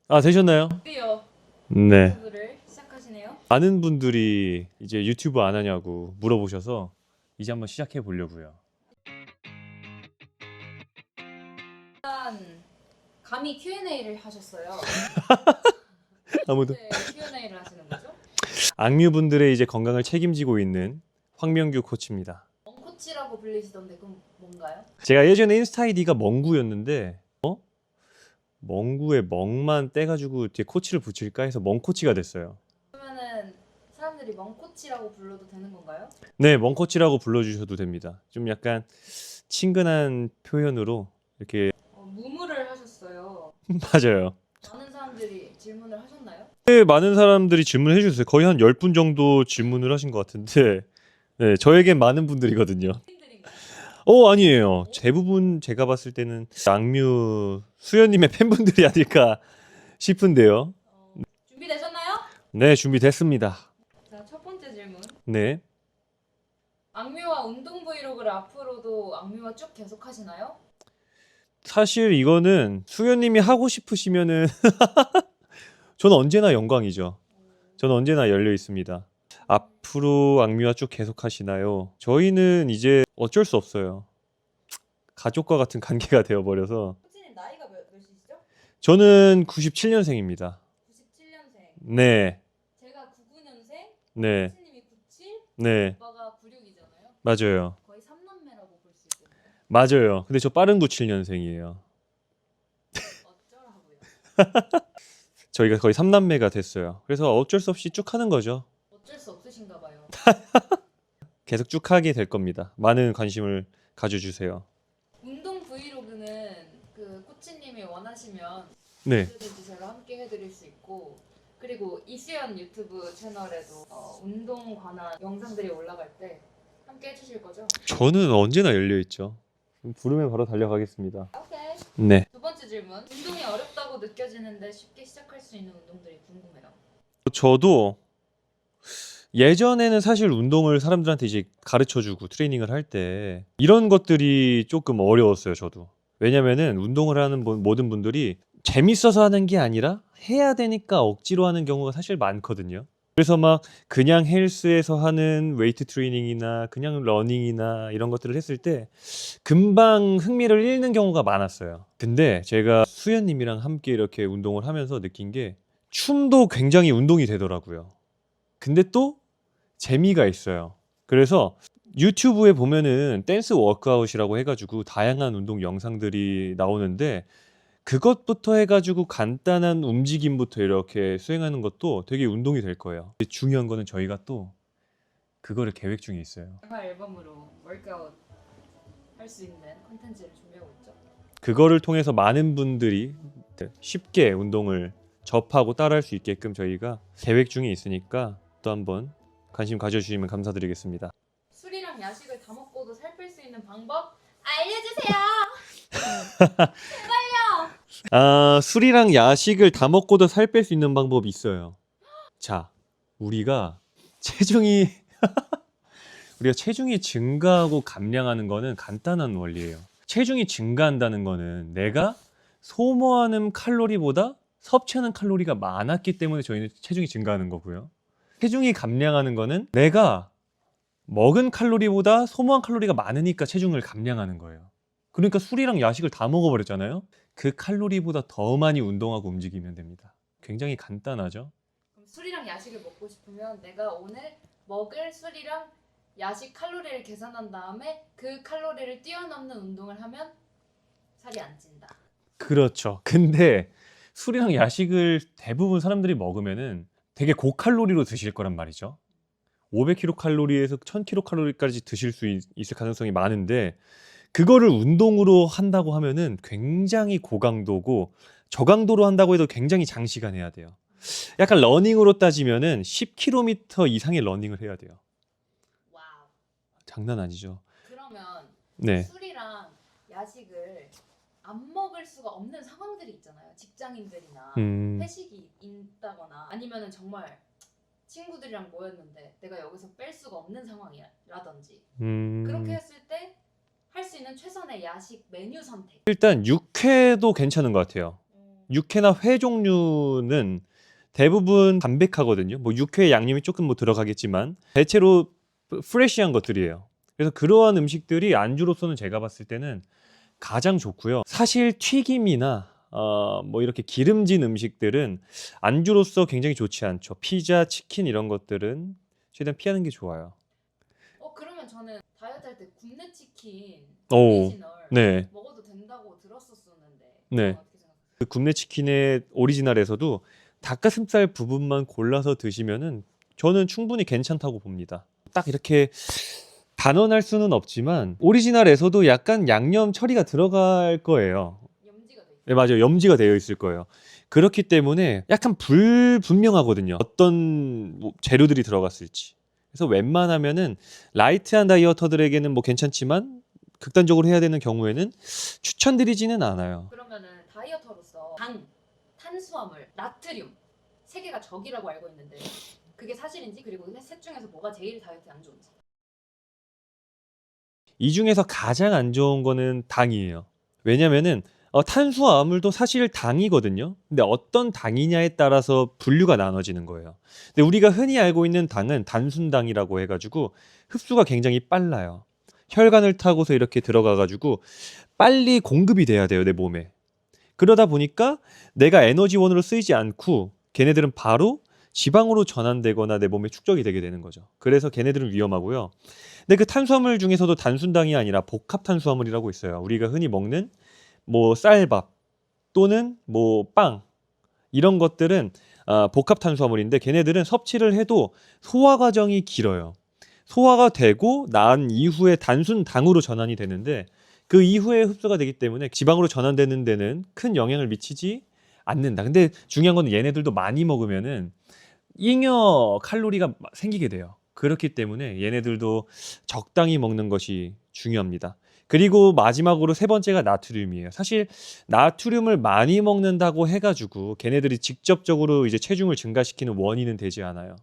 아, 되셨나요? 드디어 네. 유튜브를 시작하시네요. 많은 분들이 이제 유튜브 안 하냐고 물어보셔서 이제 한번 시작해 보려고요. 일단 감히 Q&A를 하셨어요. 아무도 네, Q&A를 하시는 거죠? 악뮤분들의 이제 건강을 책임지고 있는 황명규 코치입니다. 멍코치라고 불리시던데 그럼 뭔가요? 제가 예전에 인스타 아이디가 멍구였는데 멍구에 멍만 떼가지고 뒤에 코치를 붙일까 해서 멍코치가 됐어요. 그러면은 사람들이 멍코치라고 불러도 되는 건가요? 네, 멍코치라고 불러주셔도 됩니다. 좀 약간 친근한 표현으로 이렇게 무무를 하셨어요. 맞아요. 많은 사람들이 질문을 하셨나요? 네, 많은 사람들이 질문해 주셨어요. 거의 한 10분 정도 질문을 하신 것 같은데 네, 저에겐 많은 분들이거든요. 팬들인가요? 아니에요. 대부분 제가 봤을 때는 악뮤 수연님의 팬분들이 아닐까 싶은데요. 준비되셨나요? 네, 준비됐습니다. 자, 첫 번째 질문. 네. 악뮤와 운동 브이로그를 앞으로도 악뮤와 쭉 계속 하시나요? 사실 이거는 수연님이 하고 싶으시면은 저는 언제나 영광이죠. 저는 언제나 열려 있습니다. 앞으로 악뮤와 쭉 계속 하시나요? 저희는 이제 어쩔 수 없어요. 가족과 같은 관계가 되어버려서. 코치님 나이가 몇이시죠? 저는 97년생입니다. 97년생. 네, 제가 99년생, 네, 코치님이 97, 네, 오빠가 96이잖아요. 맞아요. 거의 3남매라고 볼 수 있겠네요. 맞아요. 근데 저 빠른 97년생이에요. 어쩌라고요? 저희가 거의 3남매가 됐어요. 그래서 어쩔 수 없이 쭉 하는 거죠. 어쩔 수 없으신가 봐요. 계속 쭉 하게 될 겁니다. 많은 관심을 가져주세요. 운동 브이로그는 그 코치님이 원하시면 네, 언제든지 제가 함께 해드릴 수 있고, 그리고 이수연 유튜브 채널에도 운동 관한 영상들이 올라갈 때 함께 해주실 거죠? 저는 언제나 열려 있죠. 부르면 바로 달려가겠습니다. 오케이. 네. 두 번째 질문. 운동이 어렵다고 느껴지는데 쉽게 시작할 수 있는 운동들이 궁금해요. 저도 예전에는 사실 운동을 사람들한테 이제 가르쳐주고 트레이닝을 할 때 이런 것들이 조금 어려웠어요, 저도. 왜냐면은 운동을 하는 모든 분들이 재밌어서 하는 게 아니라 해야 되니까 억지로 하는 경우가 사실 많거든요. 그래서 막 그냥 헬스에서 하는 웨이트 트레이닝이나 그냥 러닝이나 이런 것들을 했을 때 금방 흥미를 잃는 경우가 많았어요. 근데 제가 수연님이랑 함께 이렇게 운동을 하면서 느낀 게 춤도 굉장히 운동이 되더라고요. 근데 또 재미가 있어요. 그래서 유튜브에 보면은 댄스 워크아웃이라고 해가지고 다양한 운동 영상들이 나오는데 그것부터 해가지고 간단한 움직임부터 이렇게 수행하는 것도 되게 운동이 될 거예요. 중요한 거는 저희가 또 그거를 계획 중에 있어요. 생활 앨범으로 워크아웃 할 수 있는 콘텐츠를 준비하고 있죠. 그거를 통해서 많은 분들이 쉽게 운동을 접하고 따라할 수 있게끔 저희가 계획 중에 있으니까 또 한번 관심 가져주시면 감사드리겠습니다. 술이랑 야식을 다 먹고도 살 뺄 수 있는 방법 알려주세요. 술이랑 야식을 다 먹고도 살 뺄 수 있는 방법이 있어요. 자, 우리가 체중이 우리가 체중이 증가하고 감량하는 거는 간단한 원리예요. 체중이 증가한다는 거는 내가 소모하는 칼로리보다 섭취하는 칼로리가 많았기 때문에 저희는 체중이 증가하는 거고요. 체중이 감량하는 거는 내가 먹은 칼로리보다 소모한 칼로리가 많으니까 체중을 감량하는 거예요. 그러니까 술이랑 야식을 다 먹어버렸잖아요. 그 칼로리보다 더 많이 운동하고 움직이면 됩니다. 굉장히 간단하죠? 그럼 술이랑 야식을 먹고 싶으면 내가 오늘 먹을 술이랑 야식 칼로리를 계산한 다음에 그 칼로리를 뛰어넘는 운동을 하면 살이 안 찐다. 그렇죠. 근데 술이랑 야식을 대부분 사람들이 먹으면은 되게 고칼로리로 드실 거란 말이죠. 500kcal에서 1000kcal까지 드실 수 있을 가능성이 많은데 그거를 운동으로 한다고 하면은 굉장히 고강도고 저강도로 한다고 해도 굉장히 장시간 해야 돼요. 약간 러닝으로 따지면은 10km 이상의 러닝을 해야 돼요. 와우. 장난 아니죠. 그러면 네. 술이랑 야식을 안 먹을 수가 없는 상황들이 있잖아요. 직장인들이나 음, 회식이 있다거나 아니면은 정말 친구들이랑 모였는데 내가 여기서 뺄 수가 없는 상황이라든지 그렇게 했을 때 할 수 있는 최선의 야식 메뉴 선택. 일단 육회도 괜찮은 것 같아요. 육회나 회 종류는 대부분 담백하거든요. 뭐 육회 양념이 조금 뭐 들어가겠지만 대체로 프레시한 것들이에요. 그래서 그러한 음식들이 안주로서는 제가 봤을 때는 가장 좋고요. 사실 튀김이나 뭐 이렇게 기름진 음식들은 안주로서 굉장히 좋지 않죠. 피자, 치킨 이런 것들은 최대한 피하는 게 좋아요. 그러면 저는 다이어트 할 때 굽네 치킨 오, 오리지널 네, 먹어도 된다고 들었었는데 그건 네. 어떻게 생각하세요? 그 굽네 치킨의 오리지널에서도 닭가슴살 부분만 골라서 드시면은 저는 충분히 괜찮다고 봅니다. 딱 이렇게 단언할 수는 없지만 오리지널에서도 약간 양념 처리가 들어갈 거예요. 염지가 돼 있어요. 네, 맞아요. 염지가 되어 있을 거예요. 그렇기 때문에 약간 불분명하거든요. 어떤 뭐 재료들이 들어갔을지. 그래서 웬만하면은 라이트한 다이어터들에게는 뭐 괜찮지만 극단적으로 해야 되는 경우에는 추천드리지는 않아요. 그러면은 다이어터로서 당, 탄수화물, 나트륨 세 개가 적이라고 알고 있는데 그게 사실인지 그리고 셋 중에서 뭐가 제일 다이어트에 안 좋은지. 이 중에서 가장 안 좋은 거는 당이에요. 왜냐면은 탄수화물도 사실 당이거든요. 근데 어떤 당이냐에 따라서 분류가 나눠지는 거예요. 근데 우리가 흔히 알고 있는 당은 단순당이라고 해가지고 흡수가 굉장히 빨라요. 혈관을 타고서 이렇게 들어가가지고 빨리 공급이 돼야 돼요, 내 몸에. 그러다 보니까 내가 에너지원으로 쓰이지 않고 걔네들은 바로 지방으로 전환되거나 내 몸에 축적이 되게 되는 거죠. 그래서 걔네들은 위험하고요. 근데 그 탄수화물 중에서도 단순당이 아니라 복합 탄수화물이라고 있어요. 우리가 흔히 먹는 뭐 쌀밥 또는 뭐 빵 이런 것들은 복합 탄수화물인데 걔네들은 섭취를 해도 소화 과정이 길어요. 소화가 되고 난 이후에 단순당으로 전환이 되는데 그 이후에 흡수가 되기 때문에 지방으로 전환되는 데는 큰 영향을 미치지 않는다. 근데 중요한 건 얘네들도 많이 먹으면은 잉여 칼로리가 생기게 돼요. 그렇기 때문에 얘네들도 적당히 먹는 것이 중요합니다. 그리고 마지막으로 세 번째가 나트륨이에요. 사실 나트륨을 많이 먹는다고 해가지고 걔네들이 직접적으로 이제 체중을 증가시키는 원인은 되지 않아요.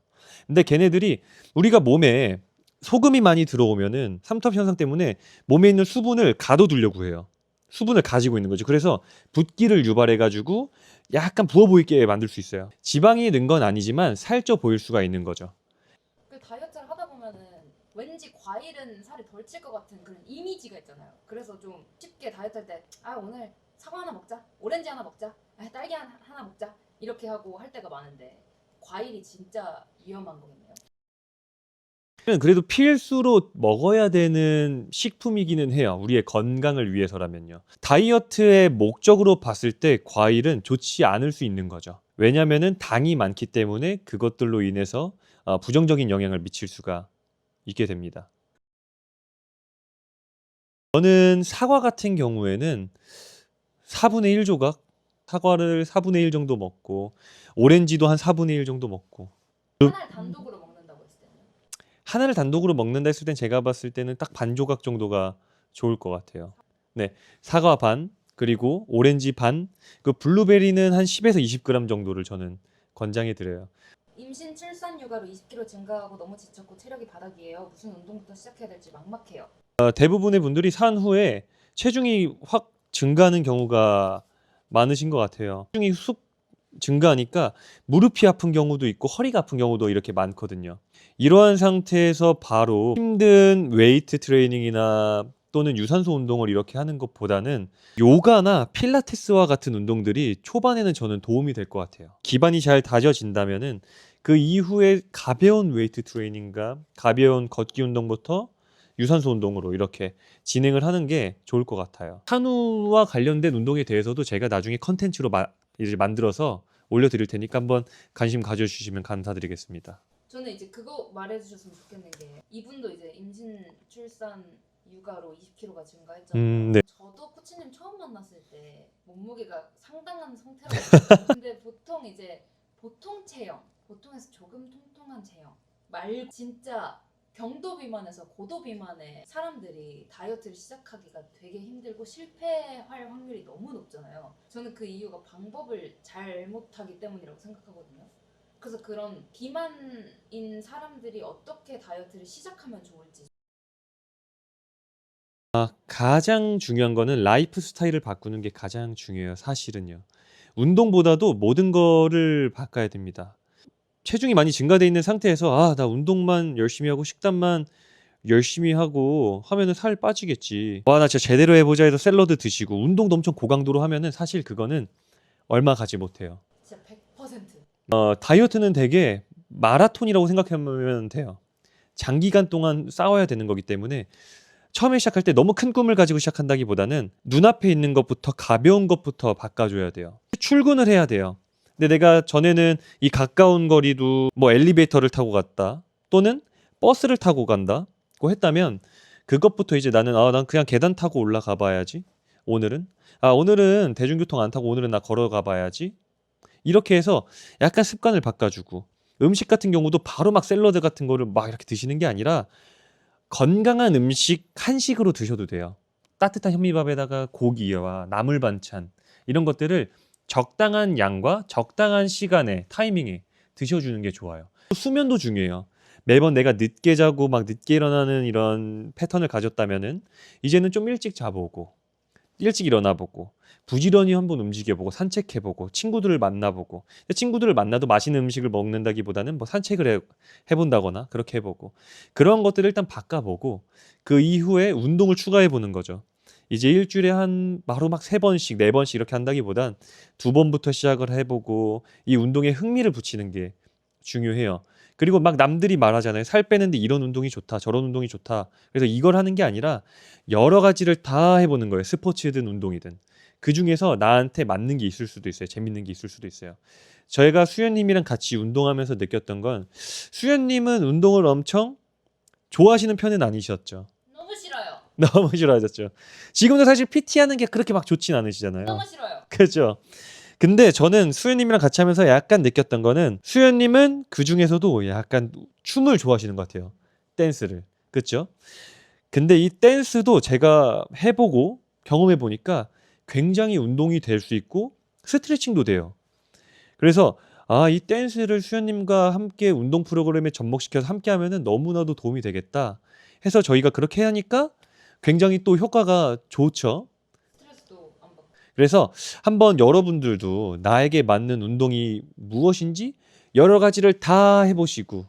근데 걔네들이 우리가 몸에 소금이 많이 들어오면은 삼투압 현상 때문에 몸에 있는 수분을 가둬두려고 해요. 수분을 가지고 있는 거죠. 그래서 붓기를 유발해가지고 약간 부어 보이게 만들 수 있어요. 지방이 는 건 아니지만 살쪄 보일 수가 있는 거죠. 그 다이어트를 하다 보면은 왠지 과일은 살이 덜 찔 것 같은 그런 이미지가 있잖아요. 그래서 좀 쉽게 다이어트 할 때 오늘 사과 하나 먹자, 오렌지 하나 먹자, 딸기 하나 먹자 이렇게 하고 할 때가 많은데 과일이 진짜 위험한 거겠네요. 그래도 필수로 먹어야 되는 식품이기는 해요. 우리의 건강을 위해서라면요. 다이어트의 목적으로 봤을 때 과일은 좋지 않을 수 있는 거죠. 왜냐면은 당이 많기 때문에 그것들로 인해서 부정적인 영향을 미칠 수가 있게 됩니다. 저는 사과 같은 경우에는 4분의 1 조각, 사과를 4분의 1 정도 먹고 오렌지도 한 4분의 1 정도 먹고 하나를 단독으로 먹는다고 했을 때는 하나를 단독으로 먹는다 했을 땐 제가 봤을 때는 딱 반 조각 정도가 좋을 것 같아요. 네, 사과 반 그리고 오렌지 반, 그 블루베리는 한 10에서 20g 정도를 저는 권장해 드려요. 임신 출산 육아로 20kg 증가하고 너무 지쳤고 체력이 바닥이에요. 무슨 운동부터 시작해야 될지 막막해요. 대부분의 분들이 산 후에 체중이 확 증가하는 경우가 많으신 것 같아요. 체중이 쑥 증가하니까 무릎이 아픈 경우도 있고 허리가 아픈 경우도 이렇게 많거든요. 이러한 상태에서 바로 힘든 웨이트 트레이닝이나 또는 유산소 운동을 이렇게 하는 것보다는 요가나 필라테스와 같은 운동들이 초반에는 저는 도움이 될 것 같아요. 기반이 잘 다져진다면은 그 이후에 가벼운 웨이트 트레이닝과 가벼운 걷기 운동부터 유산소 운동으로 이렇게 진행을 하는 게 좋을 것 같아요. 한우와 관련된 운동에 대해서도 제가 나중에 컨텐츠로 이제 만들어서 올려드릴 테니까 한번 관심 가져주시면 감사드리겠습니다. 저는 이제 그거 말해주셨으면 좋겠는 게 이분도 이제 임신 출산 육아로 20kg가 증가했잖아요. 네. 저도 코치님 처음 만났을 때 몸무게가 상당한 상태라고 생각해요. 근데 보통 이제 보통 체형, 보통에서 조금 통통한 체형 말고 진짜 경도 비만에서 고도 비만의 사람들이 다이어트를 시작하기가 되게 힘들고 실패할 확률이 너무 높잖아요. 저는 그 이유가 방법을 잘못하기 때문이라고 생각하거든요. 그래서 그런 비만인 사람들이 어떻게 다이어트를 시작하면 좋을지. 가장 중요한 거는 라이프 스타일을 바꾸는 게 가장 중요해요, 사실은요. 운동보다도 모든 거를 바꿔야 됩니다. 체중이 많이 증가돼 있는 상태에서 아, 나 운동만 열심히 하고 식단만 열심히 하고 하면은 살 빠지겠지. 와, 나 진짜 제대로 해보자 해서 샐러드 드시고 운동도 엄청 고강도로 하면은 사실 그거는 얼마 가지 못해요. 진짜 100%. 다이어트는 되게 마라톤이라고 생각하면 돼요. 장기간 동안 싸워야 되는 거기 때문에 처음에 시작할 때 너무 큰 꿈을 가지고 시작한다기보다는 눈앞에 있는 것부터 가벼운 것부터 바꿔줘야 돼요. 출근을 해야 돼요. 근데 내가 전에는 이 가까운 거리도 뭐 엘리베이터를 타고 갔다 또는 버스를 타고 간다고 했다면 그것부터 이제 난 그냥 계단 타고 올라가 봐야지. 오늘은 대중교통 안 타고 오늘은 나 걸어가 봐야지. 이렇게 해서 약간 습관을 바꿔주고 음식 같은 경우도 바로 막 샐러드 같은 거를 막 이렇게 드시는 게 아니라 건강한 음식 한식으로 드셔도 돼요. 따뜻한 현미밥에다가 고기와 나물 반찬 이런 것들을 적당한 양과 적당한 시간에 타이밍에 드셔주는 게 좋아요. 수면도 중요해요. 매번 내가 늦게 자고 막 늦게 일어나는 이런 패턴을 가졌다면은 이제는 좀 일찍 자보고 일찍 일어나보고 부지런히 한번 움직여보고 산책해보고 친구들을 만나보고 친구들을 만나도 맛있는 음식을 먹는다기보다는 뭐 산책을 해본다거나 그렇게 해보고 그런 것들을 일단 바꿔보고 그 이후에 운동을 추가해보는 거죠. 이제 일주일에 한 바로 막 3번씩 4번씩 이렇게 한다기보단 2번부터 시작을 해보고 이 운동에 흥미를 붙이는 게 중요해요. 그리고 막 남들이 말하잖아요. 살 빼는데 이런 운동이 좋다, 저런 운동이 좋다. 그래서 이걸 하는 게 아니라 여러 가지를 다 해보는 거예요. 스포츠든 운동이든. 그 중에서 나한테 맞는 게 있을 수도 있어요. 재밌는 게 있을 수도 있어요. 저희가 수현님이랑 같이 운동하면서 느꼈던 건 수현님은 운동을 엄청 좋아하시는 편은 아니셨죠. 너무 싫어요. 너무 싫어하셨죠. 지금도 사실 PT 하는 게 그렇게 막 좋진 않으시잖아요. 너무 싫어요. 그죠? 근데 저는 수현님이랑 같이 하면서 약간 느꼈던 거는 수현님은 그 중에서도 약간 춤을 좋아하시는 것 같아요. 댄스를. 그쵸? 근데 이 댄스도 제가 해보고 경험해보니까 굉장히 운동이 될 수 있고 스트레칭도 돼요. 그래서 이 댄스를 수현님과 함께 운동 프로그램에 접목시켜서 함께 하면은 너무나도 도움이 되겠다 해서 저희가 그렇게 하니까 굉장히 또 효과가 좋죠. 스트레스도 안 받고. 그래서 한번 여러분들도 나에게 맞는 운동이 무엇인지 여러 가지를 다 해보시고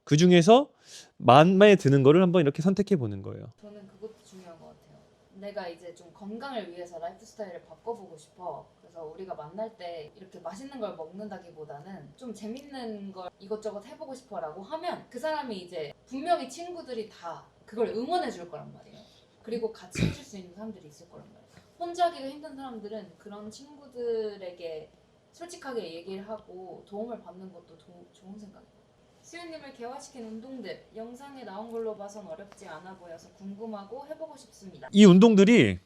그 중에서 마음에 드는 거를 한번 이렇게 선택해 보는 거예요. 저는 그것도 중요한 것 같아요. 내가 이제 좀 건강을 위해서 라이프 스타일을 바꿔보고 싶어. 그래서 우리가 만날 때 이렇게 맛있는 걸 먹는다기보다는 좀 재밌는 걸 이것저것 해보고 싶어라고 하면 그 사람이 이제 분명히 친구들이 다 그걸 응원해 줄 거란 말이에요. 그리고 같이 해줄 수 있는 사람들이 있을 거란 말이에요. 혼자 하기가 힘든 사람들은 그런 친구들에게 솔직하게 얘기를 하고 도움을 받는 것도 좋은 생각이에요. 수현님을 개화시킨 운동들 영상에 나온 걸로 봐선 어렵지 않아 보여서 궁금하고 해보고 싶습니다. 이 운동들이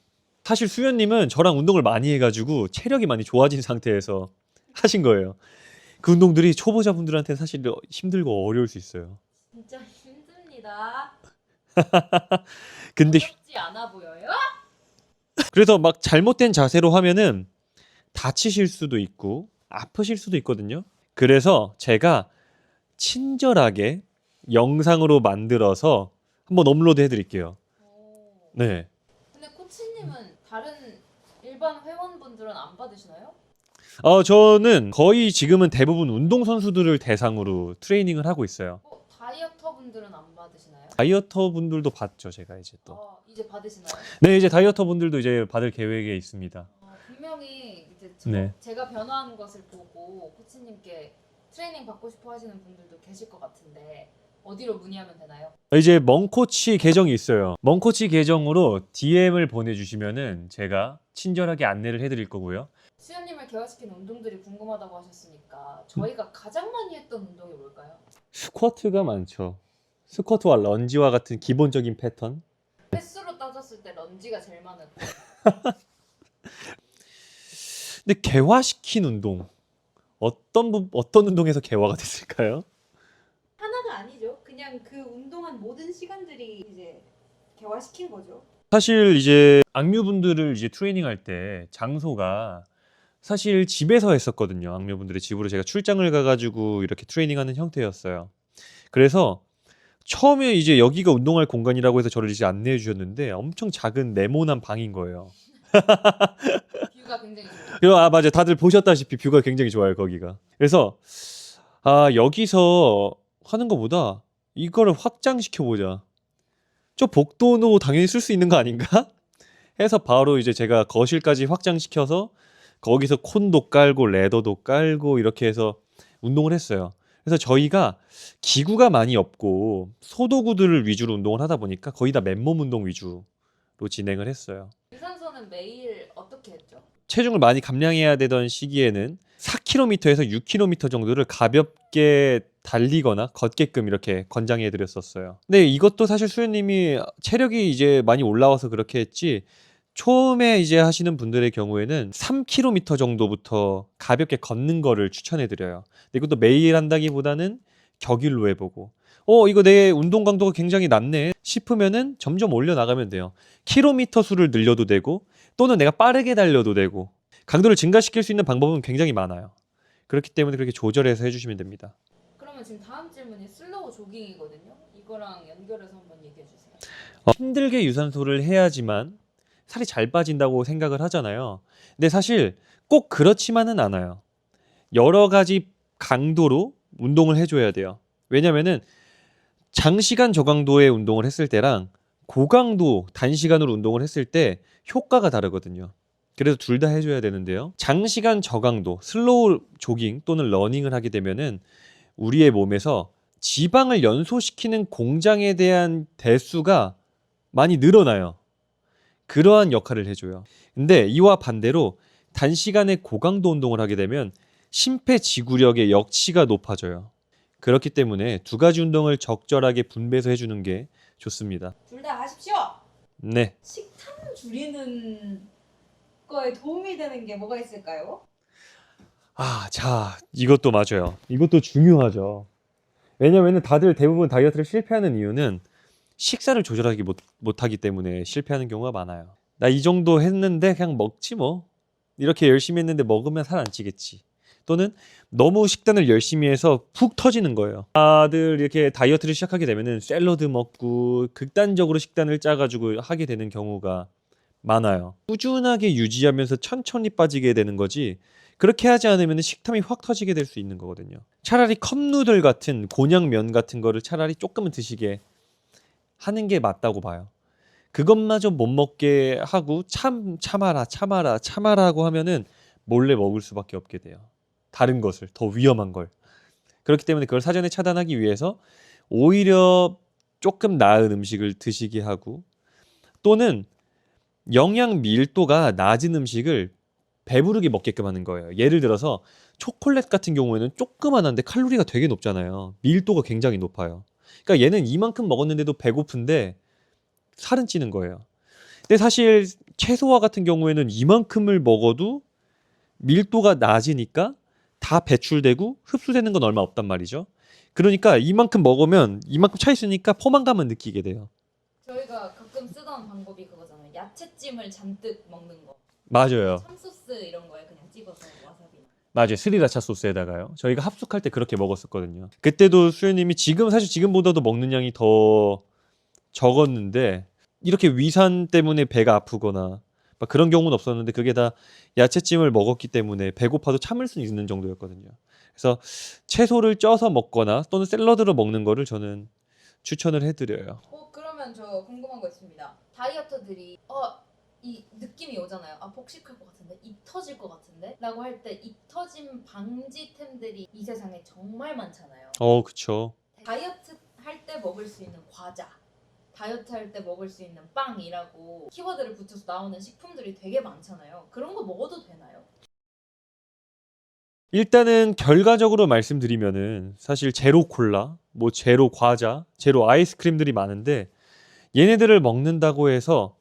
사실 수현님은 저랑 운동을 많이 해가지고 체력이 많이 좋아진 상태에서 하신 거예요. 그 운동들이 초보자분들한테 사실 힘들고 어려울 수 있어요. 진짜 힘듭니다. 근데 어렵지 않아 보여요? 그래서 막 잘못된 자세로 하면은 다치실 수도 있고 아프실 수도 있거든요. 그래서 제가 친절하게 영상으로 만들어서 한번 업로드 해드릴게요. 오. 네. 근데 코치님은 다른 일반 회원분들은 안 받으시나요? 저는 거의 지금은 대부분 운동선수들을 대상으로 트레이닝을 하고 있어요. 다이어터 분들은 안 받으시나요? 다이어터 분들도 받죠, 제가 이제 또. 이제 받으시나요? 네, 이제 다이어터 분들도 이제 받을 계획에 있습니다. 분명히 이제 네. 제가 변화하는 것을 보고 코치님께 트레이닝 받고 싶어 하시는 분들도 계실 것 같은데 어디로 문의하면 되나요? 이제 멍코치 계정이 있어요. 멍코치 계정으로 DM을 보내주시면은 제가 친절하게 안내를 해드릴 거고요. 수현님을 개화시킨 운동들이 궁금하다고 하셨으니까 저희가 가장 많이 했던 운동이 뭘까요? 스쿼트가 많죠. 스쿼트와 런지와 같은 기본적인 패턴. 횟수로 따졌을 때 런지가 제일 많았고 근데 개화시킨 운동 어떤 운동에서 개화가 됐을까요? 하나가 아니죠. 그냥 그 운동한 모든 시간들이 이제 개화시킨 거죠. 사실 이제 악뮤분들을 이제 트레이닝할 때 장소가 사실 집에서 했었거든요. 악뮤분들의 집으로 제가 출장을 가가지고 이렇게 트레이닝하는 형태였어요. 그래서 처음에 이제 여기가 운동할 공간이라고 해서 저를 이제 안내해 주셨는데 엄청 작은 네모난 방인 거예요. 뷰가 뷰가 굉장히 좋아요. 그리고 맞아, 다들 보셨다시피 뷰가 굉장히 좋아요 거기가. 그래서 여기서 하는 것보다 이거를 확장시켜 보자. 저 복도도 당연히 쓸 수 있는 거 아닌가? 해서 바로 이제 제가 거실까지 확장시켜서 거기서 콘도 깔고 레더도 깔고 이렇게 해서 운동을 했어요. 그래서 저희가 기구가 많이 없고 소도구들을 위주로 운동을 하다 보니까 거의 다 맨몸 운동 위주로 진행을 했어요. 유산소는 매일 어떻게 했죠? 체중을 많이 감량해야 되던 시기에는 4km에서 6km 정도를 가볍게 달리거나 걷게끔 이렇게 권장해 드렸었어요. 근데 이것도 사실 수현님이 체력이 이제 많이 올라와서 그렇게 했지, 처음에 이제 하시는 분들의 경우에는 3km 정도부터 가볍게 걷는 거를 추천해 드려요. 근데 이것도 매일 한다기보다는 격일로 해보고, 이거 내 운동 강도가 굉장히 낮네 싶으면은 점점 올려 나가면 돼요. 킬로미터 수를 늘려도 되고, 또는 내가 빠르게 달려도 되고, 강도를 증가시킬 수 있는 방법은 굉장히 많아요. 그렇기 때문에 그렇게 조절해서 해주시면 됩니다. 그러면 지금 다음 질문이 슬로우 조깅이거든요. 이거랑 연결해서 한번 얘기해 주세요. 힘들게 유산소를 해야지만 살이 잘 빠진다고 생각을 하잖아요. 근데 사실 꼭 그렇지만은 않아요. 여러 가지 강도로 운동을 해줘야 돼요. 왜냐면은 장시간 저강도의 운동을 했을 때랑 고강도 단시간으로 운동을 했을 때 효과가 다르거든요. 그래서 둘 다 해줘야 되는데요. 장시간 저강도 슬로우 조깅 또는 러닝을 하게 되면은 우리의 몸에서 지방을 연소시키는 공장에 대한 대수가 많이 늘어나요. 그러한 역할을 해줘요. 근데 이와 반대로 단시간에 고강도 운동을 하게 되면 심폐지구력의 역치가 높아져요. 그렇기 때문에 두 가지 운동을 적절하게 분배해서 해주는 게 좋습니다. 둘 다 하십시오. 네. 식탐 줄이는 거에 도움이 되는 게 뭐가 있을까요? 자, 이것도 맞아요. 이것도 중요하죠. 왜냐면은 다들 대부분 다이어트를 실패하는 이유는 식사를 조절하기 못하기 때문에 실패하는 경우가 많아요. 나 이 정도 했는데 그냥 먹지 뭐. 이렇게 열심히 했는데 먹으면 살 안 찌겠지. 또는 너무 식단을 열심히 해서 푹 터지는 거예요. 다들 이렇게 다이어트를 시작하게 되면은 샐러드 먹고 극단적으로 식단을 짜가지고 하게 되는 경우가 많아요. 꾸준하게 유지하면서 천천히 빠지게 되는 거지, 그렇게 하지 않으면 식탐이 확 터지게 될 수 있는 거거든요. 차라리 컵누들 같은 곤약면 같은 거를 차라리 조금은 드시게 하는 게 맞다고 봐요. 그것마저 못 먹게 하고 참아라 하고 하면은 몰래 먹을 수밖에 없게 돼요. 다른 것을, 더 위험한 걸. 그렇기 때문에 그걸 사전에 차단하기 위해서 오히려 조금 나은 음식을 드시게 하고, 또는 영양 밀도가 낮은 음식을 배부르게 먹게끔 하는 거예요. 예를 들어서 초콜릿 같은 경우에는 조그만한데 칼로리가 되게 높잖아요. 밀도가 굉장히 높아요. 그러니까 얘는 이만큼 먹었는데도 배고픈데 살은 찌는 거예요. 근데 사실 채소와 같은 경우에는 이만큼을 먹어도 밀도가 낮으니까 다 배출되고 흡수되는 건 얼마 없단 말이죠. 그러니까 이만큼 먹으면 이만큼 차 있으니까 포만감은 느끼게 돼요. 저희가 가끔 쓰던 방법이 그거잖아요. 야채찜을 잔뜩 먹는 거. 맞아요. 참소스 이런 거에 그냥 찍어서 와사비. 맞아요. 스리라차 소스에다가요. 저희가 합숙할 때 그렇게 먹었었거든요. 그때도 수현님이 사실 지금보다도 먹는 양이 더 적었는데, 이렇게 위산 때문에 배가 아프거나 막 그런 경우는 없었는데, 그게 다 야채찜을 먹었기 때문에 배고파도 참을 수 있는 정도였거든요. 그래서 채소를 쪄서 먹거나 또는 샐러드로 먹는 거를 저는 추천을 해드려요. 그러면 저 궁금한 거 있습니다. 다이어터들이 이 느낌이 오잖아요. 폭식할 것 같은데, 입 터질 것 같은데 라고 할 때 입 터짐 방지템들이 이 세상에 정말 많잖아요. 그쵸. 다이어트 할 때 먹을 수 있는 과자, 다이어트 할 때 먹을 수 있는 빵이라고 키워드를 붙여서 나오는 식품들이 되게 많잖아요. 그런 거 먹어도 되나요? 일단은 결과적으로 말씀드리면은 사실 제로 콜라, 뭐 제로 과자, 제로 아이스크림들이 많은데, 얘네들을 먹는다고 해서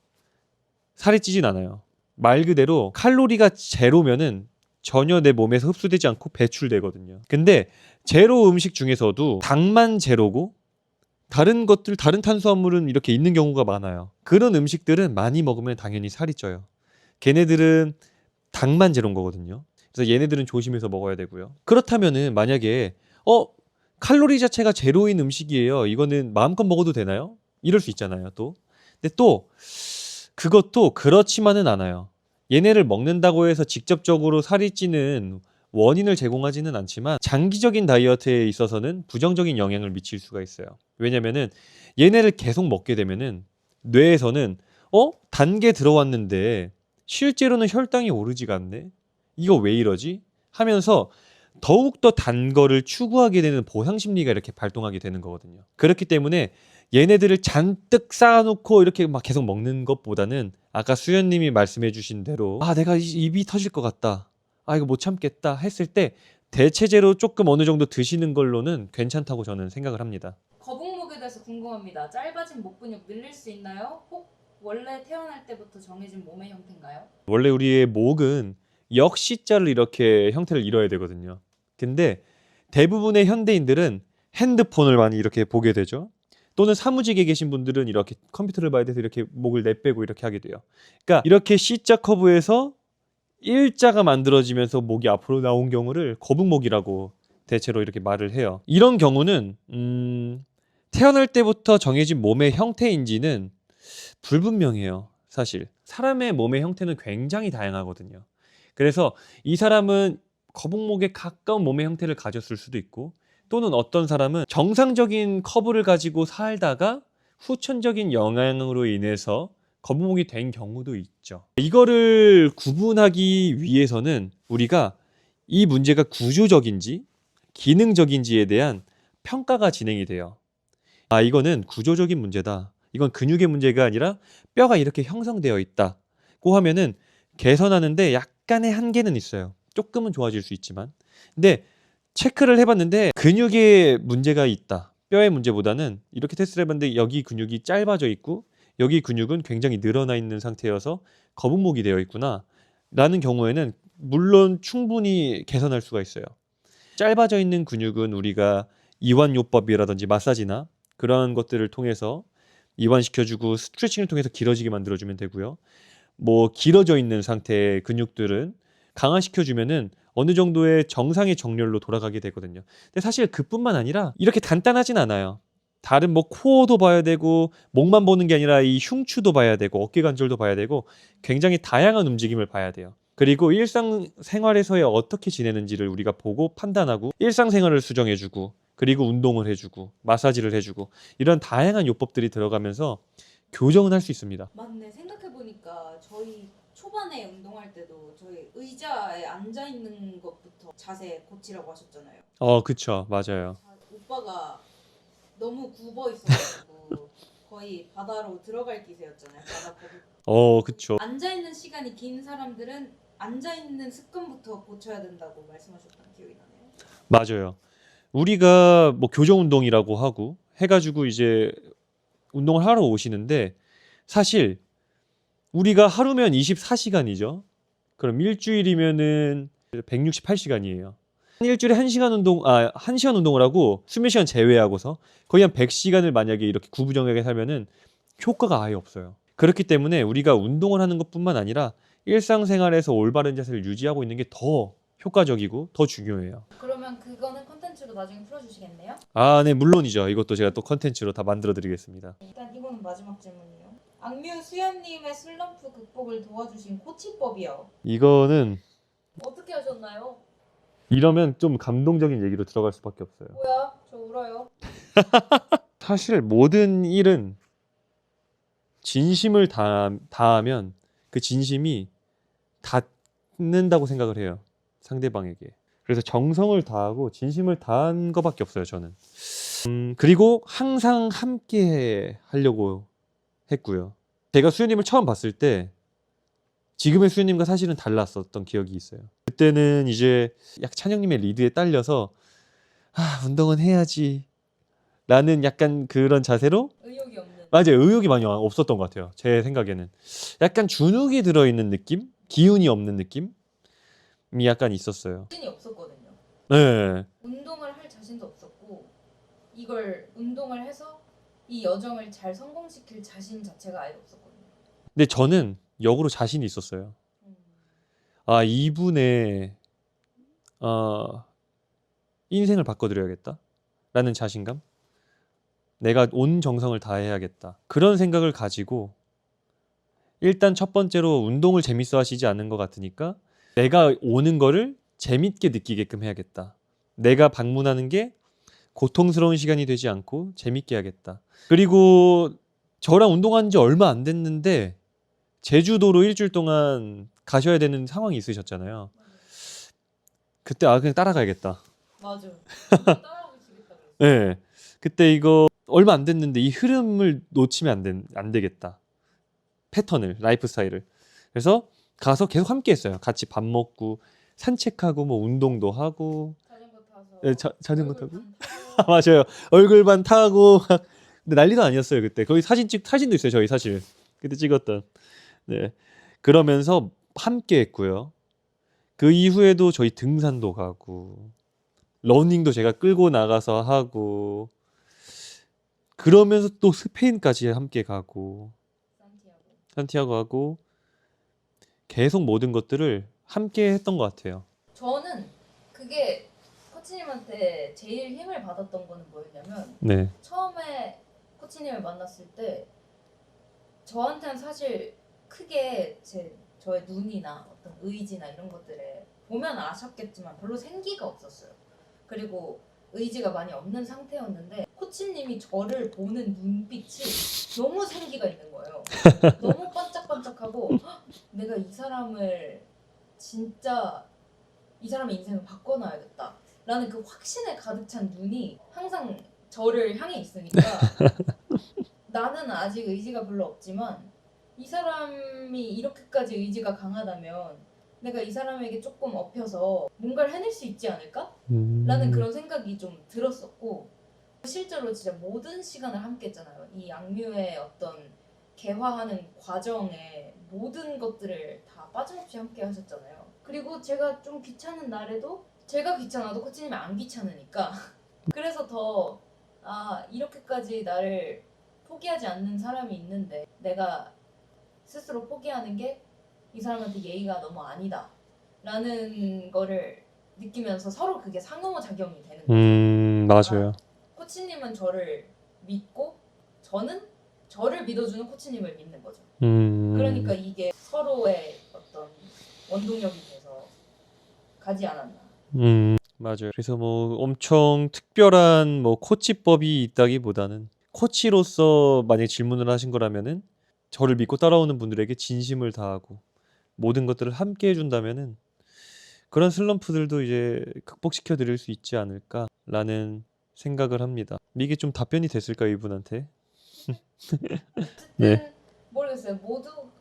살이 찌진 않아요. 말 그대로 칼로리가 제로면은 전혀 내 몸에서 흡수되지 않고 배출되거든요. 근데 제로 음식 중에서도 당만 제로고 다른 탄수화물은 이렇게 있는 경우가 많아요. 그런 음식들은 많이 먹으면 당연히 살이 쪄요. 걔네들은 당만 제로인 거거든요. 그래서 얘네들은 조심해서 먹어야 되고요. 그렇다면은 만약에 칼로리 자체가 제로인 음식이에요. 이거는 마음껏 먹어도 되나요? 이럴 수 있잖아요, 또. 근데 또 그것도 그렇지만은 않아요. 얘네를 먹는다고 해서 직접적으로 살이 찌는 원인을 제공하지는 않지만 장기적인 다이어트에 있어서는 부정적인 영향을 미칠 수가 있어요. 왜냐면은 얘네를 계속 먹게 되면은 뇌에서는 단계 들어왔는데 실제로는 혈당이 오르지가 않네. 이거 왜 이러지? 하면서 더욱더 단 거를 추구하게 되는 보상 심리가 이렇게 발동하게 되는 거거든요. 그렇기 때문에 얘네들을 잔뜩 쌓아놓고 이렇게 막 계속 먹는 것보다는 아까 수연님이 말씀해 주신 대로 내가 입이 터질 것 같다. 이거 못 참겠다 했을 때 대체제로 조금 어느 정도 드시는 걸로는 괜찮다고 저는 생각을 합니다. 거북목에 대해서 궁금합니다. 짧아진 목 근육 늘릴 수 있나요? 혹 원래 태어날 때부터 정해진 몸의 형태인가요? 원래 우리의 목은 역C자를 이렇게 형태를 이뤄야 되거든요. 근데 대부분의 현대인들은 핸드폰을 많이 이렇게 보게 되죠. 또는 사무직에 계신 분들은 이렇게 컴퓨터를 봐야 돼서 이렇게 목을 내빼고 이렇게 하게 돼요. 그러니까 이렇게 C자 커브에서 일자가 만들어지면서 목이 앞으로 나온 경우를 거북목이라고 대체로 이렇게 말을 해요. 이런 경우는 태어날 때부터 정해진 몸의 형태인지는 불분명해요. 사실 사람의 몸의 형태는 굉장히 다양하거든요. 그래서 이 사람은 거북목에 가까운 몸의 형태를 가졌을 수도 있고, 또는 어떤 사람은 정상적인 커브를 가지고 살다가 후천적인 영향으로 인해서 거북목이 된 경우도 있죠. 이거를 구분하기 위해서는 우리가 이 문제가 구조적인지 기능적인지에 대한 평가가 진행이 돼요. 이거는 구조적인 문제다. 이건 근육의 문제가 아니라 뼈가 이렇게 형성되어 있다고 하면은 개선하는데 약간의 한계는 있어요. 조금은 좋아질 수 있지만. 근데 체크를 해봤는데 근육에 문제가 있다. 뼈의 문제보다는 이렇게 테스트를 해봤는데 여기 근육이 짧아져 있고 여기 근육은 굉장히 늘어나 있는 상태여서 거북목이 되어 있구나 라는 경우에는 물론 충분히 개선할 수가 있어요. 짧아져 있는 근육은 우리가 이완요법이라든지 마사지나 그런 것들을 통해서 이완시켜주고 스트레칭을 통해서 길어지게 만들어주면 되고요. 뭐 길어져 있는 상태의 근육들은 강화시켜주면은 어느 정도의 정상의 정렬로 돌아가게 되거든요. 근데 사실 그뿐만 아니라 이렇게 단단하진 않아요. 다른 뭐 코어도 봐야 되고 목만 보는 게 아니라 이 흉추도 봐야 되고 어깨 관절도 봐야 되고 굉장히 다양한 움직임을 봐야 돼요. 그리고 일상생활에서의 어떻게 지내는지를 우리가 보고 판단하고 일상생활을 수정해주고 그리고 운동을 해주고 마사지를 해주고 이런 다양한 요법들이 들어가면서 교정은 할 수 있습니다. 맞네. 생각해보니까 저희 초반에 운동할 때도 저희 의자에 앉아 있는 것부터 자세 고치라고 하셨잖아요. 그쵸. 맞아요. 오빠가 너무 굽어 있어가지고 거의 바다로 들어갈 기세였잖아요. 바다 거북. 그쵸. 앉아 있는 시간이 긴 사람들은 앉아 있는 습관부터 고쳐야 된다고 말씀하셨던 기억이 나네요. 맞아요. 우리가 뭐 교정 운동이라고 하고 해가지고 이제 운동을 하러 오시는데 사실 우리가 하루면 24시간이죠. 그럼 일주일이면은 168시간이에요. 일주일에 1시간 운동, 1시간 운동을 하고 수면 시간 제외하고서 거의 한 100시간을 만약에 이렇게 구부정하게 살면은 효과가 아예 없어요. 그렇기 때문에 우리가 운동을 하는 것뿐만 아니라 일상생활에서 올바른 자세를 유지하고 있는 게 더 효과적이고 더 중요해요. 그러면 그거는 컨텐츠로 나중에 풀어주시겠네요? 네, 물론이죠. 이것도 제가 또 컨텐츠로 다 만들어 드리겠습니다. 일단 이거는 마지막 질문이에요. 악뮤 수연님의 슬럼프 극복을 도와주신 코치법이요. 이거는 어떻게 하셨나요? 이러면 좀 감동적인 얘기로 들어갈 수밖에 없어요. 뭐야? 저 울어요. 사실 모든 일은 진심을 다하면 그 진심이 닿는다고 생각을 해요. 상대방에게. 그래서 정성을 다하고 진심을 다한 것밖에 없어요, 저는. 그리고 항상 함께 하려고 했고요. 제가 수현님을 처음 봤을 때 지금의 수현님과 사실은 달랐었던 기억이 있어요. 그때는 이제 약 찬영님의 리드에 딸려서 운동은 해야지 라는 약간 그런 자세로 의욕이 없는. 맞아요. 의욕이 많이 없었던 것 같아요. 제 생각에는. 약간 주눅이 들어있는 느낌? 기운이 없는 느낌이 약간 있었어요. 자신이 없었거든요. 네. 운동을 할 자신도 없었고 이걸 운동을 해서 이 여정을 잘 성공시킬 자신 자체가 아예 없었거든요. 근데 저는 역으로 자신이 있었어요. 이분의 인생을 바꿔드려야겠다 라는 자신감, 내가 온 정성을 다해야겠다 그런 생각을 가지고 일단 첫 번째로 운동을 재밌어 하시지 않는 것 같으니까 내가 오는 거를 재밌게 느끼게끔 해야겠다. 내가 방문하는 게 고통스러운 시간이 되지 않고 재밌게 해야겠다. 그리고 저랑 운동한 지 얼마 안 됐는데 제주도로 일주일 동안 가셔야 되는 상황이 있으셨잖아요. 그때 그냥 따라가야겠다. 맞아. 따라오고 싶겠다 그랬어. 네. 그때 이거 얼마 안 됐는데 이 흐름을 놓치면 안 되겠다. 패턴을, 라이프 스타일을. 그래서 가서 계속 함께 했어요. 같이 밥 먹고 산책하고 뭐 운동도 하고 자전거 타서. 네, 자전거 타고 얼굴 반 타고. 맞아요. 얼굴만 타고 근데 난리도 아니었어요 그때. 거기 사진도 있어요 저희 사실 그때 찍었던. 네. 그러면서 함께 했고요. 그 이후에도 저희 등산도 가고 러닝도 제가 끌고 나가서 하고 그러면서 또 스페인까지 함께 가고 산티아고. 산티아고 하고 계속 모든 것들을 함께 했던 것 같아요. 저는 그게 코치님한테 제일 힘을 받았던 거는 뭐였냐면 네. 처음에 코치님을 만났을 때 저한테는 사실 크게 저의 눈이나 어떤 의지나 이런 것들에 보면 아셨겠지만 별로 생기가 없었어요. 그리고 의지가 많이 없는 상태였는데 코치님이 저를 보는 눈빛이 너무 생기가 있는 거예요. 너무 반짝반짝하고 "헉, 내가 이 사람을 진짜 이 사람의 인생을 바꿔놔야겠다 라는 그 확신에 가득 찬 눈이 항상 저를 향해 있으니까 나는 아직 의지가 별로 없지만 이 사람이 이렇게까지 의지가 강하다면 내가 이 사람에게 조금 업혀서 뭔가를 해낼 수 있지 않을까? 라는 그런 생각이 좀 들었었고 실제로 진짜 모든 시간을 함께 했잖아요. 이 악뮤의 어떤 개화하는 과정에 모든 것들을 다 빠짐없이 함께 하셨잖아요. 그리고 제가 좀 귀찮은 날에도 제가 귀찮아도 코치님이 안 귀찮으니까 그래서 더 이렇게까지 나를 포기하지 않는 사람이 있는데 내가 스스로 포기하는 게 이 사람한테 예의가 너무 아니다 라는 거를 느끼면서 서로 그게 상호작용이 되는 거죠. 맞아요. 코치님은 저를 믿고 저는 저를 믿어주는 코치님을 믿는 거죠. 그러니까 이게 서로의 어떤 원동력이 돼서 가지 않았나. 맞아요. 그래서 뭐 엄청 특별한 뭐 코치법이 있다기보다는 코치로서 만약에 질문을 하신 거라면은 저를 믿고 따라오는 분들에게 진심을 다하고 모든 것들을 함께 해준다면은 그런 슬럼프들도 이제 극복시켜 드릴 수 있지 않을까라는 생각을 합니다. 이게 좀 답변이 됐을까요, 이분한테? 네. 어쨌든 모르겠어요.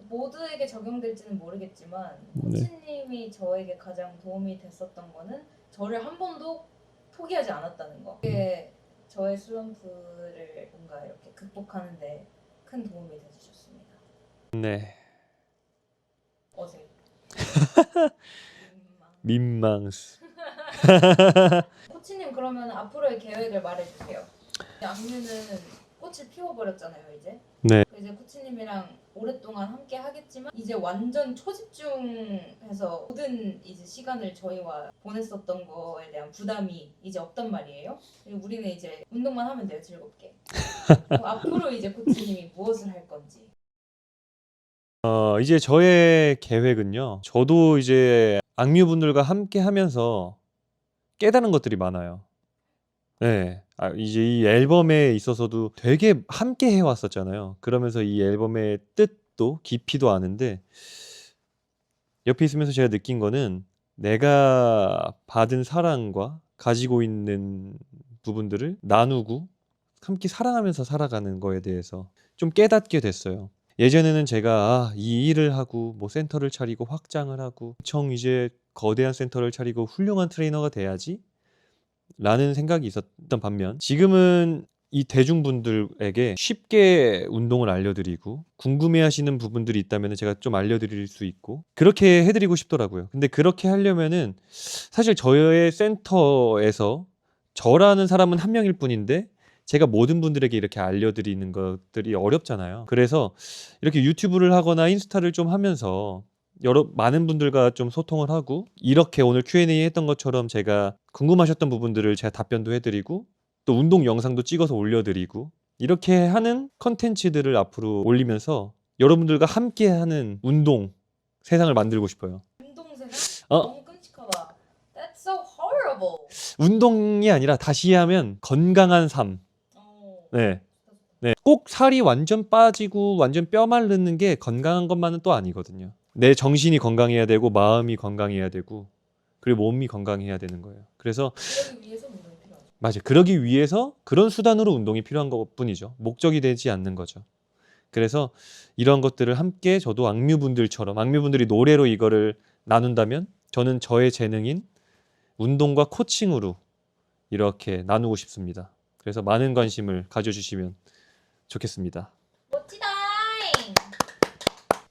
모두에게 적용될지는 모르겠지만 네. 코치님이 저에게 가장 도움이 됐었던 거는 저를 한 번도 포기하지 않았다는 거. 그게 저의 슬럼프를 뭔가 이렇게 극복하는데 큰 도움이 되주셨습니다. 네. 어색. 민망스. 코치님 그러면 앞으로의 계획을 말해주세요. 악뮤는 꽃을 피워버렸잖아요 이제. 네. 이제 코치님이랑 오랫동안 함께 하겠지만 이제 완전 초집중해서 모든 이제 시간을 저희와 보냈었던 거에 대한 부담이 이제 없단 말이에요. 그리고 우리는 이제 운동만 하면 돼요 즐겁게. 그럼 앞으로 이제 코치님이 무엇을 할 건지. 이제 저의 계획은요. 저도 이제 악뮤분들과 함께 하면서 깨달은 것들이 많아요. 네. 이제 이 앨범에 있어서도 되게 함께 해왔었잖아요. 그러면서 이 앨범의 뜻도 깊이도 아는데 옆에 있으면서 제가 느낀 거는 내가 받은 사랑과 가지고 있는 부분들을 나누고 함께 사랑하면서 살아가는 거에 대해서 좀 깨닫게 됐어요. 예전에는 제가 이 일을 하고 뭐 센터를 차리고 확장을 하고 엄청 이제 거대한 센터를 차리고 훌륭한 트레이너가 돼야지 라는 생각이 있었던 반면 지금은 이 대중분들에게 쉽게 운동을 알려드리고 궁금해하시는 부분들이 있다면 제가 좀 알려드릴 수 있고 그렇게 해드리고 싶더라고요. 근데 그렇게 하려면은 사실 저의 센터에서 저라는 사람은 한 명일 뿐인데 제가 모든 분들에게 이렇게 알려드리는 것들이 어렵잖아요. 그래서 이렇게 유튜브를 하거나 인스타를 좀 하면서 많은 분들과 좀 소통을 하고 이렇게 오늘 Q&A 했던 것처럼 제가 궁금하셨던 부분들을 제가 답변도 해드리고 또 운동 영상도 찍어서 올려드리고 이렇게 하는 컨텐츠들을 앞으로 올리면서 여러분들과 함께하는 운동 세상을 만들고 싶어요. 운동세상? 어. 너무 끔찍하다. That's so horrible. 운동이 아니라 다시 하면 건강한 삶. 네. 네. 꼭 살이 완전 빠지고 완전 뼈 마르는 게 건강한 것만은 또 아니거든요. 내 정신이 건강해야 되고 마음이 건강해야 되고 그리고 몸이 건강해야 되는 거예요. 그래서 그러기 위해서 운동이 필요하죠. 맞아요. 그러기 위해서 그런 수단으로 운동이 필요한 것뿐이죠. 목적이 되지 않는 거죠. 그래서 이런 것들을 함께 저도 악뮤분들이 노래로 이거를 나눈다면 저는 저의 재능인 운동과 코칭으로 이렇게 나누고 싶습니다. 그래서 많은 관심을 가져주시면 좋겠습니다. 멋지다.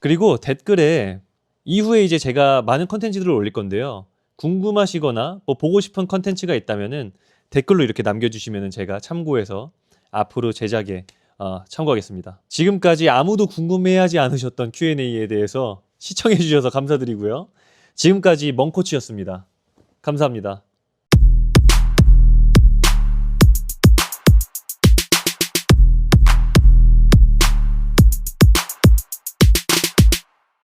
그리고 댓글에 이후에 이제 제가 많은 컨텐츠들을 올릴 건데요. 궁금하시거나 뭐 보고 싶은 컨텐츠가 있다면은 댓글로 이렇게 남겨주시면은 제가 참고해서 앞으로 제작에 참고하겠습니다. 지금까지 아무도 궁금해하지 않으셨던 Q&A에 대해서 시청해주셔서 감사드리고요. 지금까지 멍코치였습니다. 감사합니다.